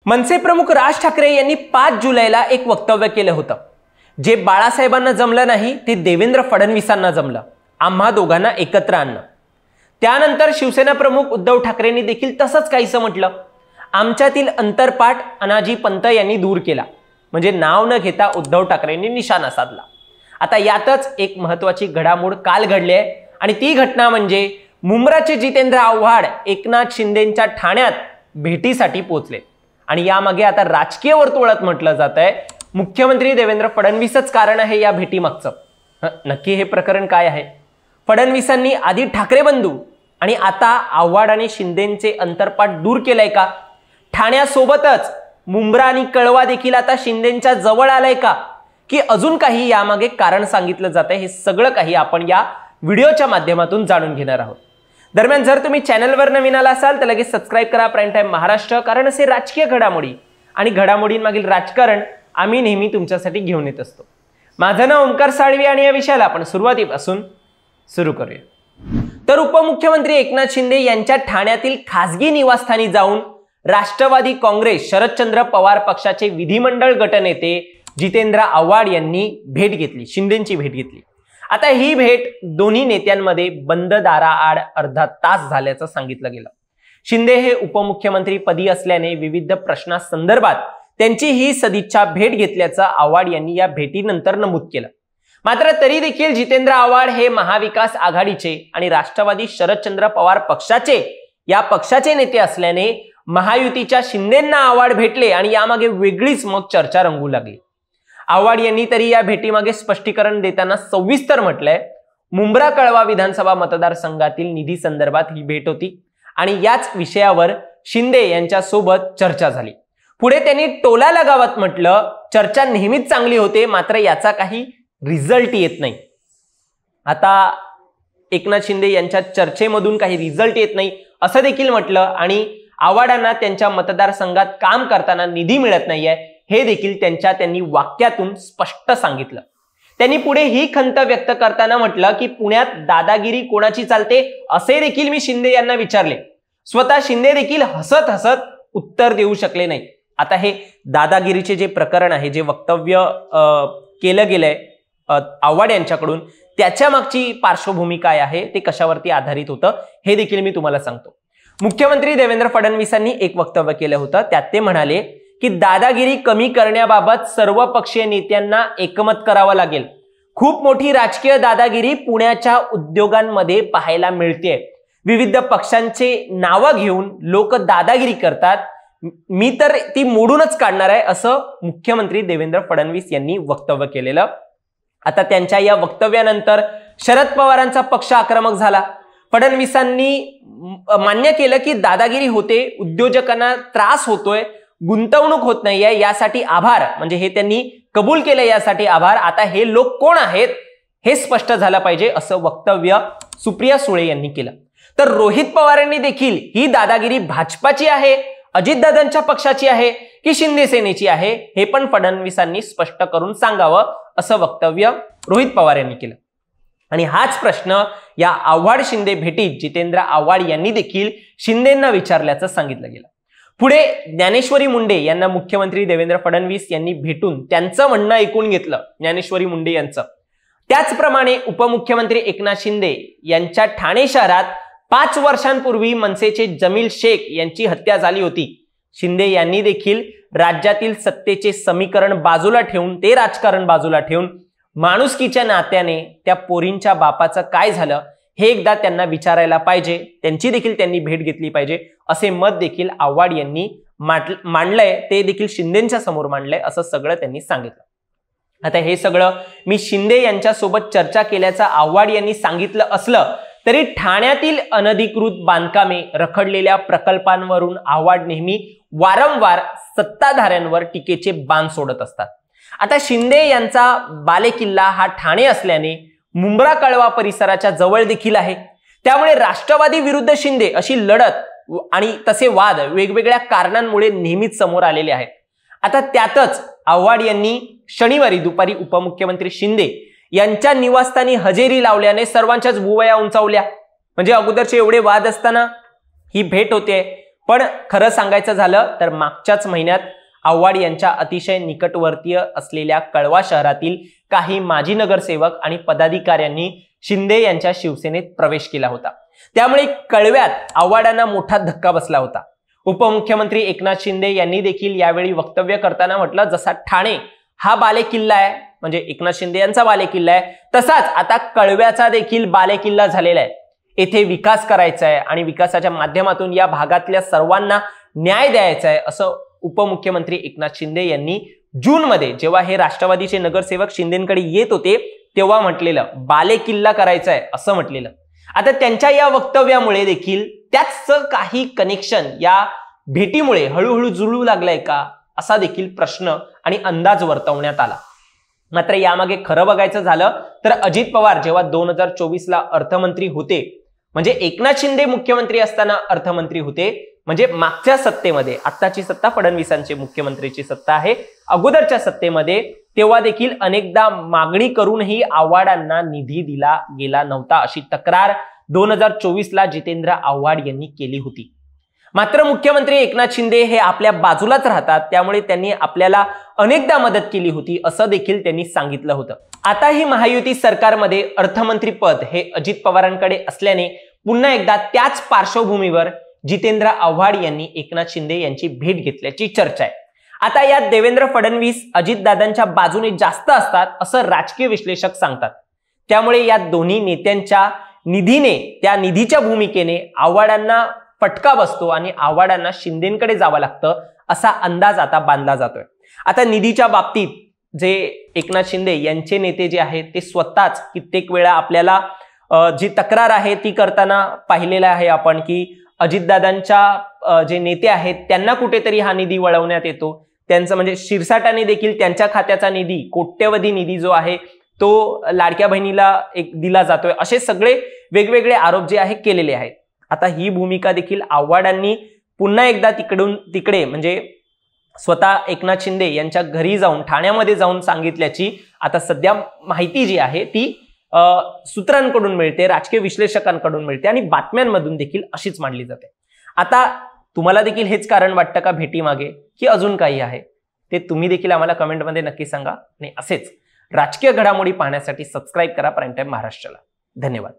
मनसे प्रमुख राज ठाकरे यांनी 5 जुलैला एक वक्तव्य केलं होतं। जे बाळासाहेबांना जमलं नाही ते देवेंद्र फडणवीसांना जमलं, आम्हा दोघांना एकत्र आणणं। त्यानंतर शिवसेना प्रमुख उद्धव ठाकरेंनी देखील तसंच काहीसं म्हटलं। आमच्यातील अंतरपाठ अनाजी पंत यांनी दूर केला, म्हणजे नाव न घेता उद्धव ठाकरेंनी निशाणा साधला। आता यातच एक महत्त्वाची घडामोड काल घडली आहे आणि ती घटना म्हणजे मुंब्राचे जितेंद्र आव्हाड एकनाथ शिंदेंच्या ठाण्यात भेटीसाठी पोहोचले आणि यामागे आता राजकीय वर्तुळात म्हटलं जात आहे मुख्यमंत्री देवेंद्र फडणवीसच कारण आहे या भेटीमागचं। नक्की हे प्रकरण काय आहे? फडणवीसांनी आधी ठाकरे बंधू आणि आता आव्हाड आणि शिंदेंचे अंतरपाठ दूर केलंय का? ठाण्यासोबतच मुंब्रा आणि कळवा देखील आता शिंदेंच्या जवळ आलाय का, की अजून काही यामागे कारण सांगितलं जात आहे? हे सगळं काही आपण या व्हिडिओच्या माध्यमातून जाणून घेणार आहोत। दरम्यान जर तुम्ही चॅनलवर नवीन आला असाल तर लगेच सबस्क्राइब करा प्राईम टाइम महाराष्ट्र, कारण असे राजकीय घडामोडी आणि घडामोडींमागील राजकारण आम्ही नेहमी तुमच्यासाठी घेऊन येत असतो। माझं नाव ओमकार साळवी आणि या विषयाला आपण सुरुवातीपासून सुरू करूया। तर उपमुख्यमंत्री एकनाथ शिंदे यांच्या ठाण्यातील खासगी निवासस्थानी जाऊन राष्ट्रवादी काँग्रेस शरदचंद्र पवार पक्षाचे विधिमंडळ गटनेते जितेंद्र आव्हाड यांनी भेट घेतली, शिंदेंची भेट घेतली। आता ही भेट दोन्ही नेत्यांमध्ये बंद दाराआड अर्धा तास झाल्याचं सांगितलं गेलं। शिंदे हे उपमुख्यमंत्री पदी असल्याने विविध प्रश्नांसंदर्भात त्यांची ही सदिच्छा भेट घेतल्याचं आव्हाड यांनी या भेटीनंतर नमूद केलं। मात्र तरी देखील जितेंद्र आव्हाड हे महाविकास आघाडीचे आणि राष्ट्रवादी शरदचंद्र पवार पक्षाचे नेते असल्याने महायुतीच्या शिंदेंना आव्हाड भेटले आणि यामागे वेगळीच मग चर्चा रंगू लागली। आव्हाड यांनी तरी या भेटीमागे स्पष्टीकरण देताना सविस्तर म्हटलंय, मुंब्रा कळवा विधानसभा मतदारसंघातील निधी संदर्भात ही भेट होती आणि याच विषयावर शिंदे यांच्या सोबत चर्चा झाली। पुढे त्यांनी टोला गावात म्हटलं, चर्चा नेहमीच चांगली होते, मात्र याचा काही रिझल्ट येत नाही। आता एकनाथ शिंदे यांच्या चर्चेमधून काही रिझल्ट येत नाही असं देखील म्हटलं आणि आव्हाडांना त्यांच्या मतदारसंघात काम करताना निधी मिळत नाहीये हे देखील त्यांनी वाक्यातून स्पष्ट सांगितलं। त्यांनी पुढे ही खंत व्यक्त करताना म्हटलं की पुण्यात दादागिरी कोणाची चालते असे देखील मी शिंदे यांना विचारले। स्वतः शिंदे देखील हसत हसत उत्तर देऊ शकले नाही। आता हे दादागिरीचे जे प्रकरण आहे, जे वक्तव्य केलं गेलंय आव्हाड यांच्याकडून, त्याच्या मागची पार्श्वभूमी काय आहे, ते कशावरती आधारित होतं हे देखील मी तुम्हाला सांगतो। मुख्यमंत्री देवेंद्र फडणवीसांनी एक वक्तव्य केलं होतं, त्यात ते म्हणाले की दादागिरी कमी करण्याबाबत सर्व पक्षीय नेत्यांना एकमत करावं लागेल। खूप मोठी राजकीय दादागिरी पुण्याच्या उद्योगांमध्ये पाहायला मिळते। विविध पक्षांचे नावं घेऊन लोक दादागिरी करतात, मी तर ती मोडूनच काढणार आहे असं मुख्यमंत्री देवेंद्र फडणवीस यांनी वक्तव्य केलेलं। आता त्यांच्या या वक्तव्यानंतर शरद पवारांचा पक्ष आक्रमक झाला। फडणवीसांनी मान्य केलं की दादागिरी होते, उद्योजकांना त्रास होतोय, गुंतवणूक होत नाहीये, यासाठी आभार, म्हणजे हे त्यांनी कबूल केलं, यासाठी आभार। आता हे लोक कोण आहेत हे स्पष्ट झालं पाहिजे असं वक्तव्य सुप्रिया सुळे यांनी केलं। तर रोहित पवारांनी देखील ही दादागिरी भाजपाची आहे, अजितदादांच्या पक्षाची आहे की शिंदे सेनेची आहे हे पण फडणवीसांनी स्पष्ट करून सांगावं असं वक्तव्य रोहित पवार यांनी केलं। आणि हाच प्रश्न या आव्हाड शिंदे भेटीत जितेंद्र आव्हाड यांनी देखील शिंदेंना विचारल्याचं सांगितलं गेलं। पुढे ज्ञानेश्वरी मुंडे यांना मुख्यमंत्री देवेंद्र फडणवीस यांनी भेटून त्यांचं म्हणणं ऐकून घेतलं, ज्ञानेश्वरी मुंडे यांचं। त्याचप्रमाणे उपमुख्यमंत्री एकनाथ शिंदे यांच्या ठाणे शहरात 5 वर्षांपूर्वी मनसेचे जमील शेख यांची हत्या झाली होती। शिंदे यांनी देखील राज्यातील सत्तेचे समीकरण बाजूला ठेवून, ते राजकारण बाजूला ठेवून माणुसकीच्या नात्याने त्या पोरींच्या बापाचं काय झालं हे एकदा त्यांना विचारायला पाहिजे, त्यांची देखील त्यांनी भेट घेतली पाहिजे असे मत देखील आव्हाड यांनी मांडलंय, ते देखील शिंदेंच्या समोर मांडलंय असं सगळं त्यांनी सांगितलं। आता हे सगळं मी शिंदे यांच्या सोबत चर्चा केल्याचं आव्हाड यांनी सांगितलं असलं तरी ठाण्यातील अनधिकृत बांधकामे, रखडलेल्या प्रकल्पांवरून आव्हाड नेहमी वारंवार सत्ताधाऱ्यांवर टीकेचे बाण सोडत असतात। आता शिंदे यांचा बालेकिल्ला हा ठाणे असल्याने मुंब्रा कळवा परिसराच्या जवळ देखील आहे, त्यामुळे राष्ट्रवादी विरुद्ध शिंदे अशी लढत आणि तसे वाद वेगवेगळ्या कारणांमुळे नेहमीच समोर आलेले आहेत। आता त्यातच आव्हाड यांनी शनिवारी दुपारी उपमुख्यमंत्री शिंदे यांच्या निवासस्थानी हजेरी लावल्याने सर्वांच्याच भुवया उंचावल्या। म्हणजे अगोदरचे एवढे वाद असताना ही भेट होते, पण खरं सांगायचं झालं तर मागच्याच महिन्यात आव्हाड यांच्या अतिशय निकटवर्तीय असलेल्या कळवा शहरातील काही माजी नगरसेवक आणि पदाधिकाऱ्यांनी शिंदे यांच्या शिवसेनेत प्रवेश केला होता. त्यामुळे कळव्यात आव्हाडांना मोठा धक्का बसला होता. उपमुख्यमंत्री एकनाथ शिंदे यांनी देखील यावेळी वक्तव्य करताना म्हटलं, जसा ठाणे हा बालेकिल्ला आहे, म्हणजे एकनाथ शिंदे यांचा बालेकिल्ला आहे, तसाच आता कळव्याचा देखील बालेकिल्ला झालेला आहे. येथे विकास करायचा आहे आणि विकासाच्या माध्यमातून या भागातल्या सर्वांना न्याय द्यायचा आहे, असं उपमुख्यमंत्री एकनाथ शिंदे यांनी जूनमध्ये जेव्हा हे राष्ट्रवादीचे नगरसेवक शिंदेकडे येत होते तेव्हा म्हटलेलं, बालेकिल्ला करायचा आहे असं म्हटलेलं. आता त्यांच्या या वक्तव्यामुळे देखील त्याच काही कनेक्शन या भेटीमुळे हळूहळू जुळू लागलाय का, असा देखील प्रश्न आणि अंदाज वर्तवण्यात आला. मात्र यामागे खरं बघायचं झालं तर अजित पवार जेव्हा 2024ला अर्थमंत्री होते, म्हणजे एकनाथ शिंदे मुख्यमंत्री असताना अर्थमंत्री होते, म्हणजे मागच्या सत्तेमध्ये, आत्ताची सत्ता फडणवीसांची मुख्यमंत्रीची सत्ता आहे, अगोदरच्या सत्तेमध्ये तेव्हा देखील अनेकदा मागणी करूनही आव्हाडांना निधी दिला गेला नव्हता, अशी तक्रार 2024ला जितेंद्र आव्हाड यांनी केली होती. मात्र मुख्यमंत्री एकनाथ शिंदे हे आपल्या बाजूलाच राहतात, त्यामुळे त्यांनी आपल्याला अनेकदा मदत केली होती असं देखील त्यांनी सांगितलं होतं. आता ही महायुती सरकारमध्ये अर्थमंत्री पद हे अजित पवारांकडे असल्याने पुन्हा एकदा त्याच पार्श्वभूमीवर जितेंद्र आव्हाड यांनी एकनाथ शिंदे यांची भेट घेतल्याची चर्चा आहे. आता यात देवेंद्र फडणवीस अजितदादांच्या बाजूने जास्त असतात असं राजकीय विश्लेषक सांगतात. त्यामुळे या दोन्ही नेत्यांच्या निधीने, त्या निधीच्या भूमिकेने आव्हाडांना फटका बसतो आणि आव्हाडांना शिंदेकडे जावं लागतं असा अंदाज आता बांधला जातोय. आता निधीच्या बाबतीत जे एकनाथ शिंदे यांचे नेते जे आहेत ते स्वतःच कित्येक वेळा आपल्याला जी तक्रार आहे ती करताना पाहिलेलं आहे आपण, की अजितदादांच्या जे नेते आहेत त्यांना कुठेतरी हा निधी वळवण्यात येतो. त्यांचं म्हणजे शिरसाटाने देखील त्यांच्या खात्याचा निधी, कोट्यवधी निधी जो आहे तो लाडक्या बहिणीला एक दिला जातोय, असे सगळे वेगवेगळे आरोप जे आहे केलेले आहेत. आता ही भूमिका देखील आव्हाडांनी पुन्हा एकदा तिकडे म्हणजे स्वतः एकनाथ शिंदे यांच्या घरी जाऊन, ठाण्यामध्ये जाऊन सांगितल्याची आता सध्या माहिती जी आहे ती सूत्रांकडून मिळते, राजकीय विश्लेषकांकडून मिळते आणि बातम्यांमधून देखील अशीच मांडली जाते. आता तुम्हाला देखील हेच कारण वाटतं का भेटीमागे, की अजून काही आहे? ते तुम्ही देखील आम्हाला कमेंटमध्ये नक्की सांगा. आणि असेच राजकीय घडामोडी पाहण्यासाठी सबस्क्राईब करा प्राईम टाइम महाराष्ट्राला. धन्यवाद.